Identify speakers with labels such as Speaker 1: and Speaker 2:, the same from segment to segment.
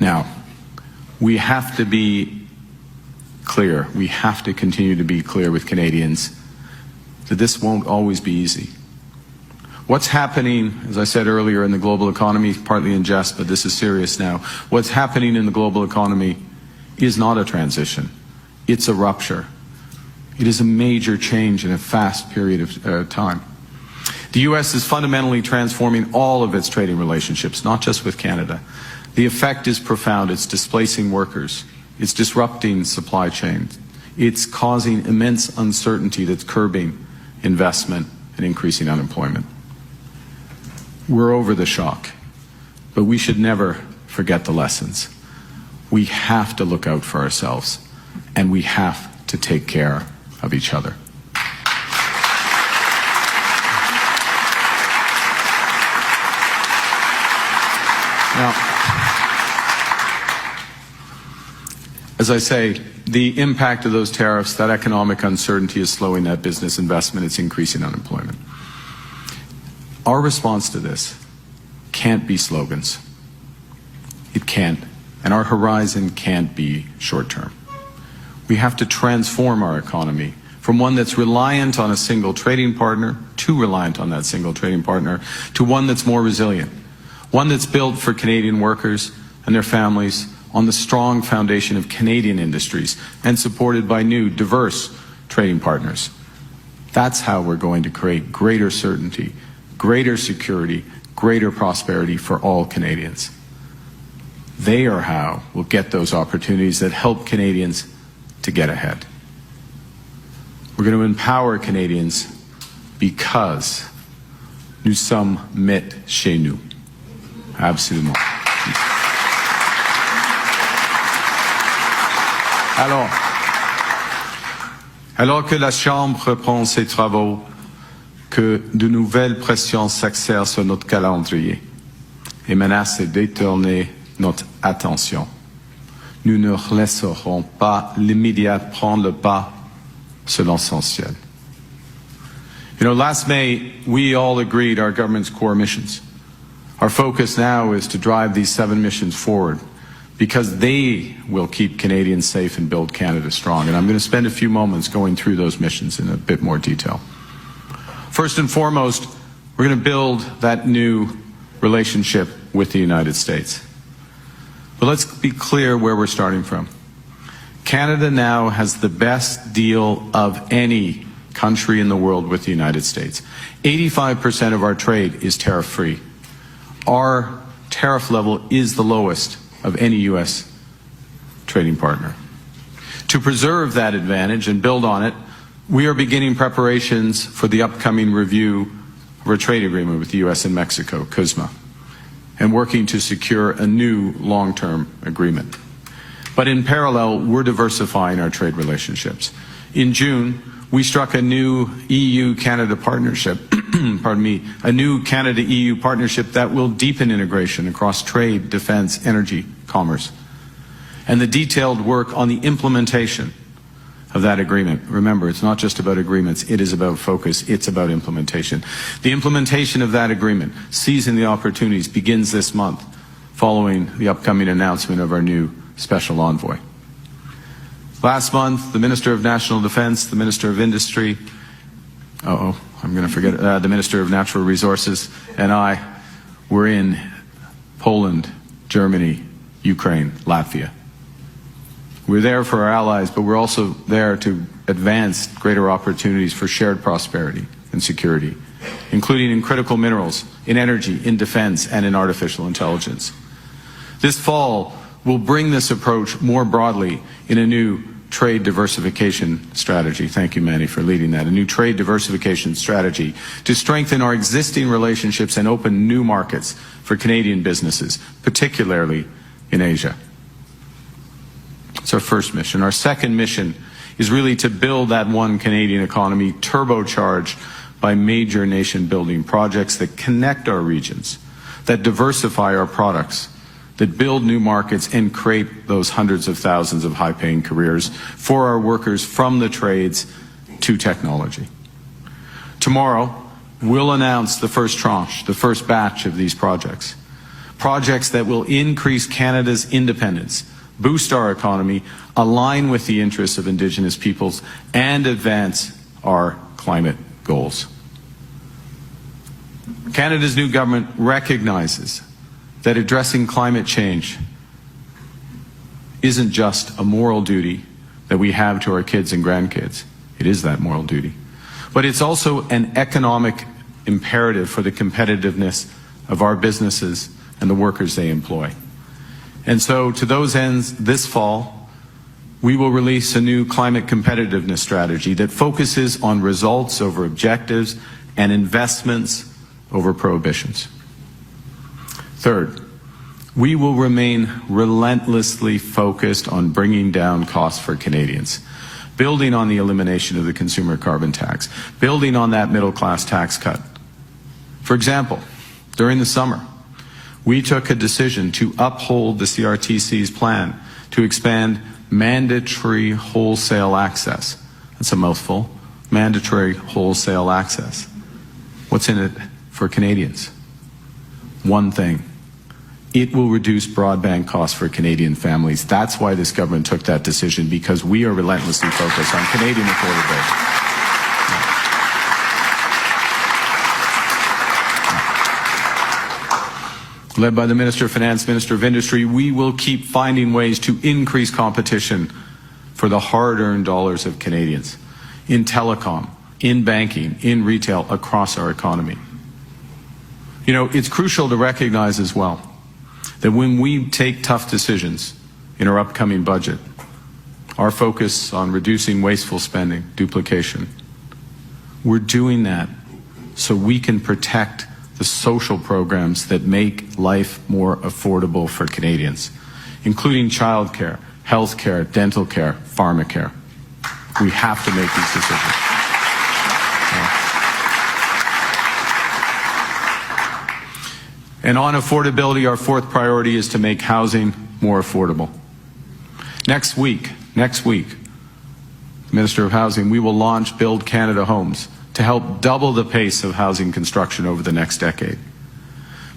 Speaker 1: Now, we have to be clear. We have to continue to be clear with Canadians that this won't always be easy. What's happening, as I said earlier, in the global economy, partly in jest, but this is serious now, what's happening in the global economy is not a transition. It's a rupture. It is a major change in a fast period of time. The U.S. is fundamentally transforming all of its trading relationships, not just with Canada. The effect is profound. It's displacing workers. It's disrupting supply chains. It's causing immense uncertainty that's curbing investment and increasing unemployment. We're over the shock, but we should never forget the lessons. We have to look out for ourselves, and we have to take care of each other. Now, as I say, the impact of those tariffs, that economic uncertainty is slowing that business investment. It's increasing unemployment. Our response to this can't be slogans. It can't. And our horizon can't be short-term. We have to transform our economy from one that's reliant on a single trading partner, too reliant on that single trading partner, to one that's more resilient. One that's built for Canadian workers and their families on the strong foundation of Canadian industries and supported by new, diverse trading partners. That's how we're going to create greater certainty, greater security, greater prosperity for all Canadians. They are how we'll get those opportunities that help Canadians to get ahead. We're going to empower Canadians because nous sommes maîtres chez nous. Absolument. Alors que la Chambre reprend ses travaux, que de nouvelles pressions s'exercent sur notre calendrier et menacent de détourner notre attention, nous ne laisserons pas l'immédiat prendre le pas sur l'essentiel. You know, last May, we all agreed our government's core missions. Our focus now is to drive these 7 missions forward because they will keep Canadians safe and build Canada strong. And I'm going to spend a few moments going through those missions in a bit more detail. First and foremost, we're going to build that new relationship with the United States. But let's be clear where we're starting from. Canada now has the best deal of any country in the world with the United States. 85% of our trade is tariff-free. Our tariff level is the lowest of any U.S. trading partner. To preserve that advantage and build on it, we are beginning preparations for the upcoming review of our trade agreement with the U.S. and Mexico, CUSMA, and working to secure a new long-term agreement. But in parallel, we're diversifying our trade relationships. In June, we struck a new EU-Canada partnership, a new Canada-EU partnership that will deepen integration across trade, defense, energy, commerce. And the detailed work on the implementation of that agreement. Remember, it's not just about agreements, it is about focus, it's about implementation. The implementation of that agreement, seizing the opportunities, begins this month, following the upcoming announcement of our new special envoy. Last month, the Minister of National Defense, the Minister of Industry, the Minister of Natural Resources, and I were in Poland, Germany, Ukraine, Latvia. We're there for our allies, but we're also there to advance greater opportunities for shared prosperity and security, including in critical minerals, in energy, in defense, and in artificial intelligence. This fall, we'll bring this approach more broadly in a new trade diversification strategy. Thank you, Manny, for leading that. A new trade diversification strategy to strengthen our existing relationships and open new markets for Canadian businesses, particularly in Asia. It's our first mission. Our second mission is really to build that one Canadian economy, turbocharged by major nation-building projects that connect our regions, that diversify our products, that build new markets and create those hundreds of thousands of high-paying careers for our workers from the trades to technology. Tomorrow, we'll announce the first tranche, the first batch of these projects projects that will increase Canada's independence, boost our economy, align with the interests of Indigenous peoples, and advance our climate goals. Canada's new government recognizes that addressing climate change isn't just a moral duty that we have to our kids and grandkids. It is that moral duty. But it's also an economic imperative for the competitiveness of our businesses and the workers they employ. And so to those ends, this fall, we will release a new climate competitiveness strategy that focuses on results over objectives and investments over prohibitions. Third, we will remain relentlessly focused on bringing down costs for Canadians, building on the elimination of the consumer carbon tax, building on that middle-class tax cut. For example, during the summer, we took a decision to uphold the CRTC's plan to expand mandatory wholesale access. That's a mouthful. Mandatory wholesale access. What's in it for Canadians? One thing. It will reduce broadband costs for Canadian families. That's why this government took that decision, because we are relentlessly focused on Canadian affordability. Led by the Minister of Finance, Minister of Industry, we will keep finding ways to increase competition for the hard-earned dollars of Canadians in telecom, in banking, in retail, across our economy. You know, it's crucial to recognize as well that when we take tough decisions in our upcoming budget, our focus on reducing wasteful spending, duplication, we're doing that so we can protect the social programs that make life more affordable for Canadians, including childcare, health care, dental care, pharmacare. We have to make these decisions. And on affordability, our fourth priority is to make housing more affordable. Next week, Minister of Housing, we will launch Build Canada Homes to help double the pace of housing construction over the next decade.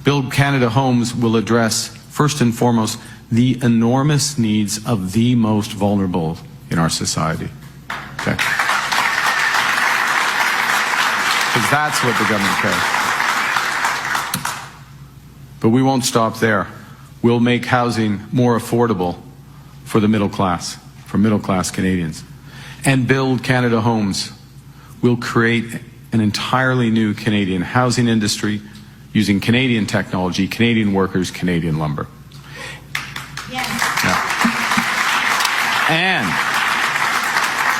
Speaker 1: Build Canada Homes will address, first and foremost, the enormous needs of the most vulnerable in our society. Okay? Because that's what the government cares. But we won't stop there. We'll make housing more affordable for the middle class, for middle-class Canadians. And Build Canada Homes will create an entirely new Canadian housing industry using Canadian technology, Canadian workers, Canadian lumber. Yes. Yeah. And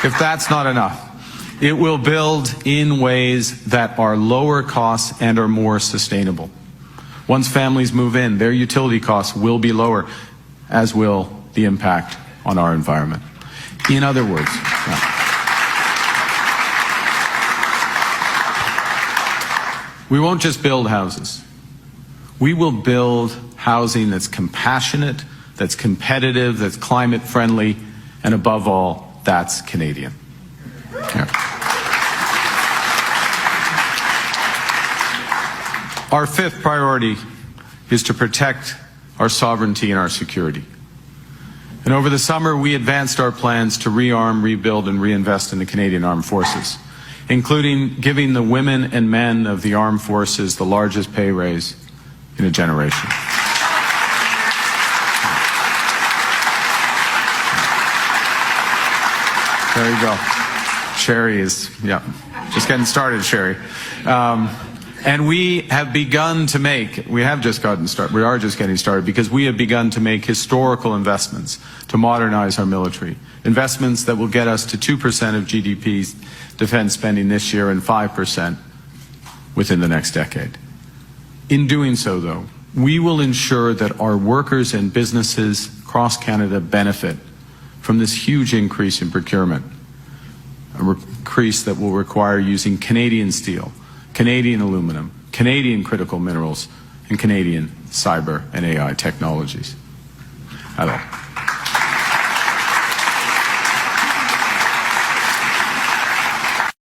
Speaker 1: if that's not enough, it will build in ways that are lower costs and are more sustainable. Once families move in, their utility costs will be lower, as will the impact on our environment. In other words, we won't just build houses. We will build housing that's compassionate, that's competitive, that's climate friendly, and above all, that's Canadian. Yeah. Our fifth priority is to protect our sovereignty and our security. And over the summer, we advanced our plans to rearm, rebuild, and reinvest in the Canadian Armed Forces, including giving the women and men of the armed forces the largest pay raise in a generation. There you go. Sherry is, just getting started, Sherry. And we have begun to make, we are just getting started because we have begun to make historical investments to modernize our military. Investments that will get us to 2% of GDP's defense spending this year and 5% within the next decade. In doing so, though, we will ensure that our workers and businesses across Canada benefit from this huge increase in procurement, an increase that will require using Canadian steel, Canadian aluminum, Canadian critical minerals, and Canadian cyber and AI technologies. Hello.